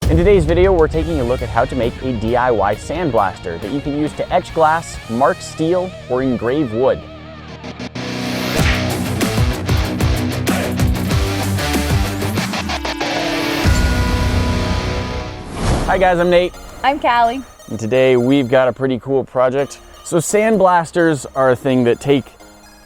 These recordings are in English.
In today's video, we're taking a look at how to make a DIY sandblaster that you can use to etch glass, mark steel, or engrave wood. Hi guys, I'm Nate. I'm Callie. And today we've got a pretty cool project. So sandblasters are a thing that take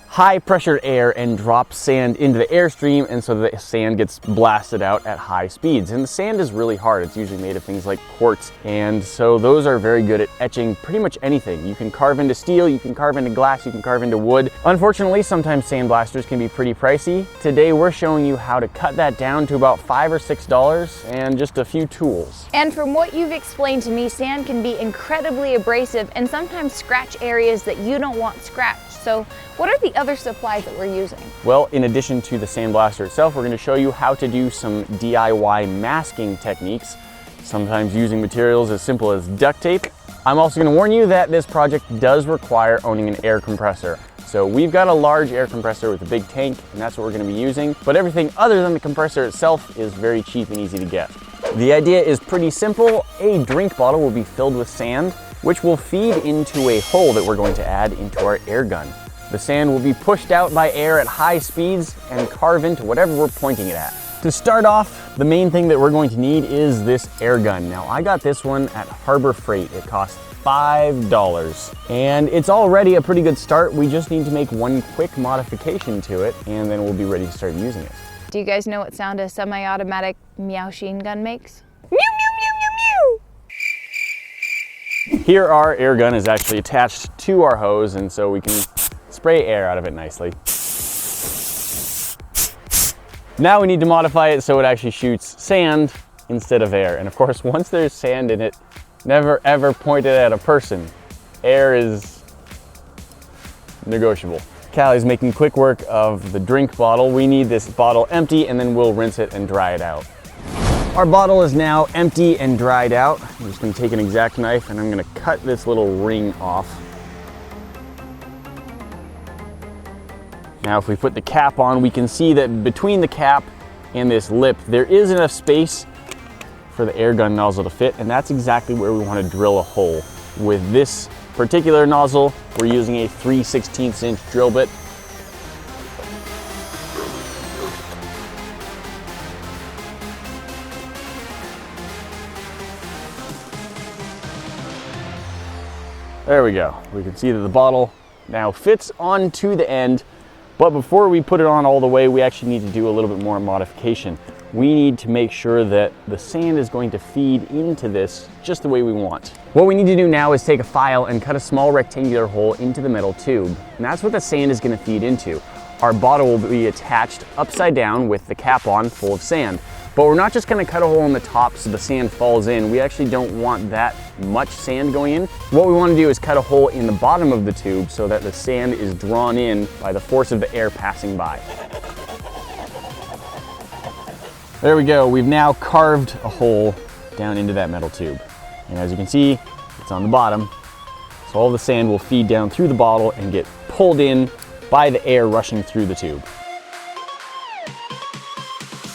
high pressured air and drop sand into the airstream, and so the sand gets blasted out at high speeds. And the sand is really hard. It's usually made of things like quartz, and so those are very good at etching pretty much anything. You can carve into steel, you can carve into glass, you can carve into wood. Unfortunately, sometimes sandblasters can be pretty pricey. Today we're showing you how to cut that down to about $5 or $6 and just a few tools. And from what you've explained to me, sand can be incredibly abrasive and sometimes scratch areas that you don't want scratched. So what are the other supplies that we're using? Well, in addition to the sandblaster itself, we're going to show you how to do some DIY masking techniques, sometimes using materials as simple as duct tape. I'm also going to warn you that this project does require owning an air compressor. So we've got a large air compressor with a big tank, and that's what we're going to be using. But everything other than the compressor itself is very cheap and easy to get. The idea is pretty simple. A drink bottle will be filled with sand, which will feed into a hole that we're going to add into our air gun. The sand will be pushed out by air at high speeds and carve into whatever we're pointing it at. To start off, the main thing that we're going to need is this air gun. Now, I got this one at Harbor Freight. It cost $5, and it's already a pretty good start. We just need to make one quick modification to it, and then we'll be ready to start using it. Do you guys know what sound a semi-automatic Meowsheen gun makes? Mew, mew, mew, mew, mew! Here our air gun is actually attached to our hose, and so we can spray air out of it nicely. Now we need to modify it so it actually shoots sand instead of air. And of course, once there's sand in it, never ever point it at a person. Air is negotiable. Callie's making quick work of the drink bottle. We need this bottle empty, and then we'll rinse it and dry it out. Our bottle is now empty and dried out. I'm just going to take an X-Acto knife and I'm going to cut this little ring off. Now if we put the cap on, we can see that between the cap and this lip, there is enough space for the air gun nozzle to fit, and that's exactly where we want to drill a hole. With this particular nozzle, we're using a 3/16 inch drill bit. There we go. We can see that the bottle now fits onto the end, but before we put it on all the way, we actually need to do a little bit more modification. We need to make sure that the sand is going to feed into this just the way we want. What we need to do now is take a file and cut a small rectangular hole into the metal tube, and that's what the sand is going to feed into. Our bottle will be attached upside down with the cap on, full of sand. But we're not just going to cut a hole in the top so the sand falls in. We actually don't want that much sand going in. What we want to do is cut a hole in the bottom of the tube so that the sand is drawn in by the force of the air passing by. There we go. We've now carved a hole down into that metal tube. And as you can see, it's on the bottom. So all the sand will feed down through the bottle and get pulled in by the air rushing through the tube.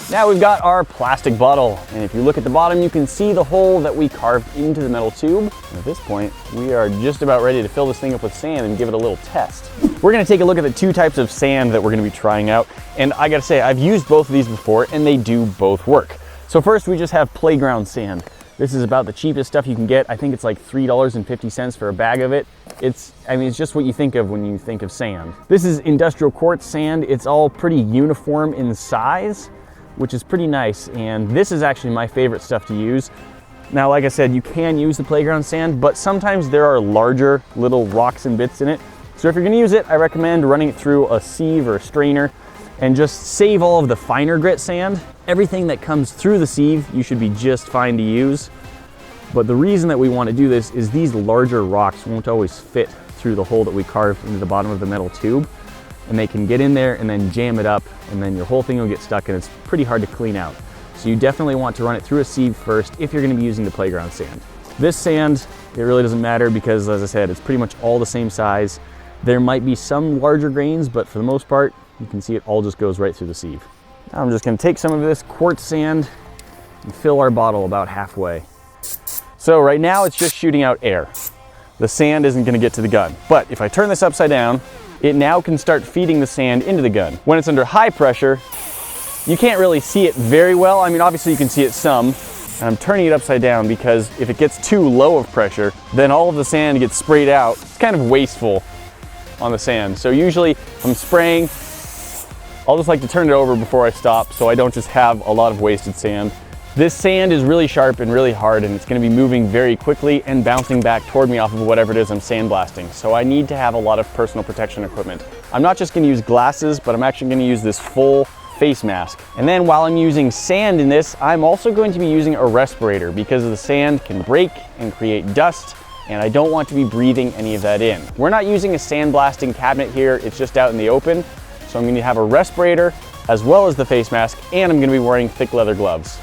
Now we've got our plastic bottle, and if you look at the bottom, you can see the hole that we carved into the metal tube. And at this point, we are just about ready to fill this thing up with sand and give it a little test. We're gonna take a look at the two types of sand that we're gonna be trying out, and I gotta say, I've used both of these before, and they do both work. So first, we just have playground sand. This is about the cheapest stuff you can get. I think it's like $3.50 for a bag of it. It's just what you think of when you think of sand. This is industrial quartz sand. It's all pretty uniform in size, which is pretty nice, and this is actually my favorite stuff to use. Now, like I said, you can use the playground sand, but sometimes there are larger little rocks and bits in it. So if you're gonna use it, I recommend running it through a sieve or a strainer and just save all of the finer grit sand. Everything that comes through the sieve, you should be just fine to use. But the reason that we want to do this is these larger rocks won't always fit through the hole that we carved into the bottom of the metal tube, and they can get in there and then jam it up, and then your whole thing will get stuck, and it's pretty hard to clean out. So you definitely want to run it through a sieve first if you're going to be using the playground sand. This sand, it really doesn't matter because, as I said, it's pretty much all the same size. There might be some larger grains, but for the most part, you can see it all just goes right through the sieve. Now I'm just going to take some of this quartz sand and fill our bottle about halfway. So right now it's just shooting out air. The sand isn't going to get to the gun. But if I turn this upside down, it now can start feeding the sand into the gun. When it's under high pressure, you can't really see it very well. I mean, obviously you can see it some. And I'm turning it upside down because if it gets too low of pressure, then all of the sand gets sprayed out. It's kind of wasteful on the sand. So usually if I'm spraying, I'll just like to turn it over before I stop so I don't just have a lot of wasted sand. This sand is really sharp and really hard, and it's going to be moving very quickly and bouncing back toward me off of whatever it is I'm sandblasting. So I need to have a lot of personal protection equipment. I'm not just going to use glasses, but I'm actually going to use this full face mask. And then while I'm using sand in this, I'm also going to be using a respirator because the sand can break and create dust, and I don't want to be breathing any of that in. We're not using a sandblasting cabinet here, it's just out in the open. So I'm going to have a respirator as well as the face mask, and I'm going to be wearing thick leather gloves.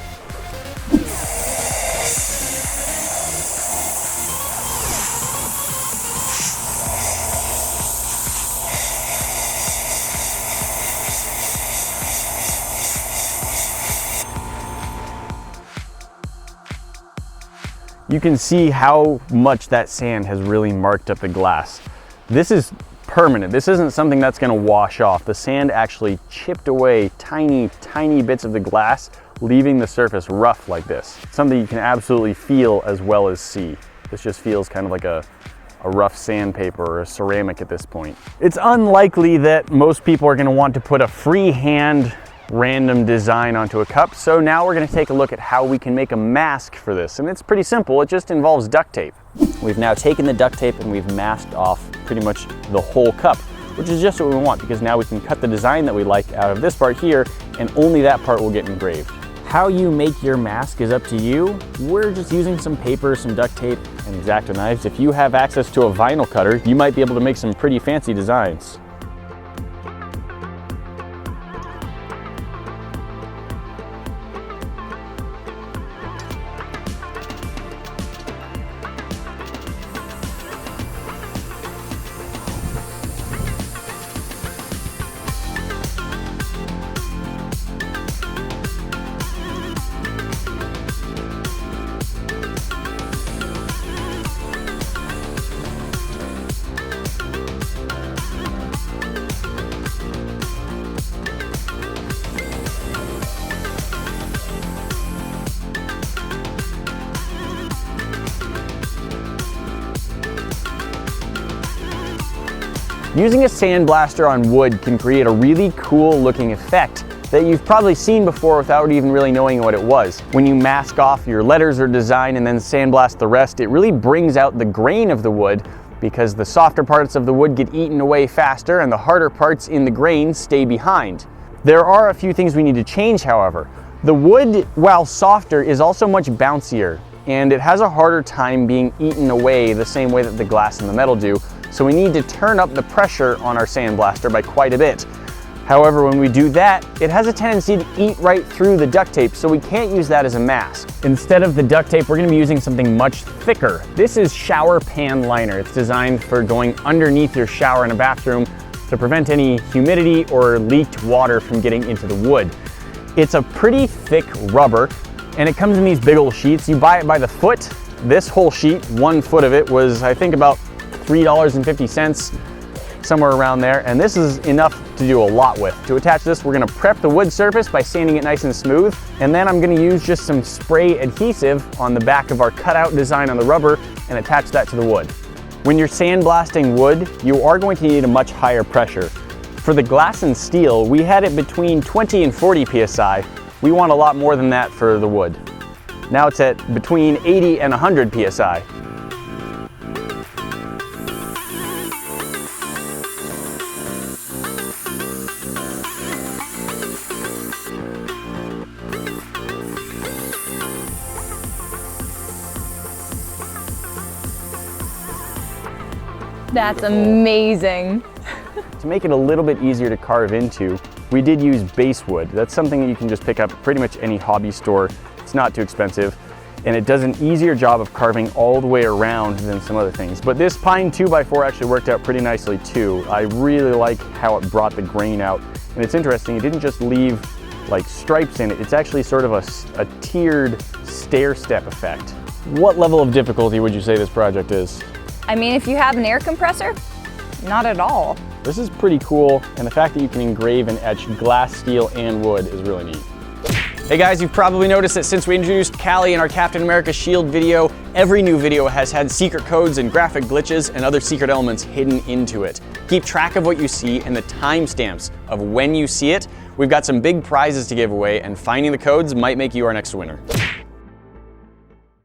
You can see how much that sand has really marked up the glass. This is permanent. This isn't something that's going to wash off. The sand actually chipped away tiny, tiny bits of the glass, leaving the surface rough like this. Something you can absolutely feel as well as see. This just feels kind of like a rough sandpaper or a ceramic at this point. It's unlikely that most people are going to want to put a freehand random design onto a cup. So now we're going to take a look at how we can make a mask for this. And it's pretty simple. It just involves duct tape. We've now taken the duct tape and we've masked off pretty much the whole cup, which is just what we want because now we can cut the design that we like out of this part here and only that part will get engraved. How you make your mask is up to you. We're just using some paper, some duct tape, and X-Acto knives. If you have access to a vinyl cutter, you might be able to make some pretty fancy designs. Using a sandblaster on wood can create a really cool looking effect that you've probably seen before without even really knowing what it was. When you mask off your letters or design and then sandblast the rest, it really brings out the grain of the wood because the softer parts of the wood get eaten away faster and the harder parts in the grain stay behind. There are a few things we need to change, however. The wood, while softer, is also much bouncier and it has a harder time being eaten away the same way that the glass and the metal do. So we need to turn up the pressure on our sandblaster by quite a bit. However, when we do that, it has a tendency to eat right through the duct tape, so we can't use that as a mask. Instead of the duct tape, we're going to be using something much thicker. This is shower pan liner. It's designed for going underneath your shower in a bathroom to prevent any humidity or leaked water from getting into the wood. It's a pretty thick rubber, and it comes in these big old sheets. You buy it by the foot. This whole sheet, 1 foot of it, was I think about $3.50, somewhere around there, and this is enough to do a lot with. To attach this, we're going to prep the wood surface by sanding it nice and smooth, and then I'm going to use just some spray adhesive on the back of our cutout design on the rubber and attach that to the wood. When you're sandblasting wood, you are going to need a much higher pressure. For the glass and steel, we had it between 20 and 40 psi. We want a lot more than that for the wood. Now it's at between 80 and 100 psi. That's amazing. To make it a little bit easier to carve into, we did use basswood. That's something that you can just pick up at pretty much any hobby store. It's not too expensive, and it does an easier job of carving all the way around than some other things. But this pine 2x4 actually worked out pretty nicely too. I really like how it brought the grain out. And it's interesting, it didn't just leave like stripes in it. It's actually sort of a tiered stair-step effect. What level of difficulty would you say this project is? I mean, if you have an air compressor, not at all. This is pretty cool, and the fact that you can engrave and etch glass, steel, and wood is really neat. Hey guys, you've probably noticed that since we introduced Callie in our Captain America Shield video, every new video has had secret codes and graphic glitches and other secret elements hidden into it. Keep track of what you see and the timestamps of when you see it. We've got some big prizes to give away, and finding the codes might make you our next winner.